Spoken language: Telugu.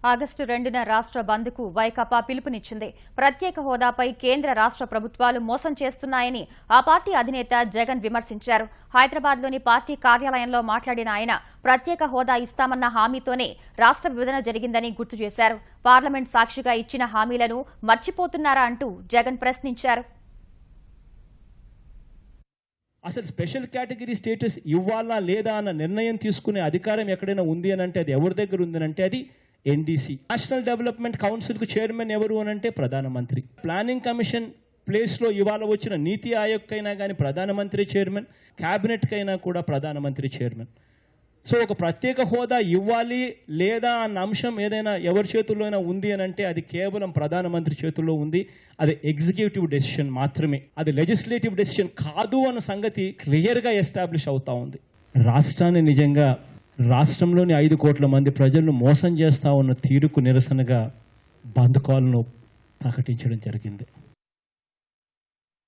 ఆగస్టు 2న రాష్ట్ర బంద్కు వైకాపా పిలుపునిచ్చింది. ప్రత్యేక హోదాపై కేంద్ర రాష్ట్ర ప్రభుత్వాలు మోసం చేస్తున్నాయని ఆ పార్టీ అధినేత జగన్ విమర్శించారు. హైదరాబాద్లోని పార్టీ కార్యాలయంలో మాట్లాడిన ఆయన ప్రత్యేక హోదా ఇస్తామన్న హామీతోనే రాష్ట్ర విభజన జరిగిందని గుర్తు చేశారు. పార్లమెంట్ సాక్షిగా ఇచ్చిన హామీలను మర్చిపోతున్నారా అంటూ జగన్ ప్రశ్నించారు. అసలు స్పెషల్ కేటగిరీ స్టేటస్ ఇవ్వాలా లేదా అన్న నిర్ణయం తీసుకునే అధికారం ఎక్కడైనా ఉంది అని అంటే అది ఎవరి దగ్గర ఉంది అంటే అది ఎన్డీసీ. నేషనల్ డెవలప్మెంట్ కౌన్సిల్కు చైర్మన్ ఎవరు అని అంటే ప్రధానమంత్రి. ప్లానింగ్ కమిషన్ ప్లేస్లో ఇవాళ వచ్చిన నీతి ఆయోగ్కైనా కానీ ప్రధానమంత్రి చైర్మన్, క్యాబినెట్కైనా కూడా ప్రధానమంత్రి చైర్మన్. సో ఒక ప్రత్యేక హోదా ఇవ్వాలి లేదా అన్న అంశం ఏదైనా ఎవరి చేతుల్లోనైనా ఉంది అని అంటే అది కేవలం ప్రధానమంత్రి చేతుల్లో ఉంది. అది ఎగ్జిక్యూటివ్ డెసిషన్ మాత్రమే, అది లెజిస్లేటివ్ డెసిషన్ కాదు అన్న సంగతి క్లియర్గా ఎస్టాబ్లిష్ అవుతా ఉంది. రాష్ట్రాన్ని నిజంగా రాష్ట్రంలోని 5 కోట్ల మంది ప్రజలను మోసం చేస్తూ ఉన్న తీరుకు నిరసనగా బంద్ కాల్ను ప్రకటించడం జరిగింది.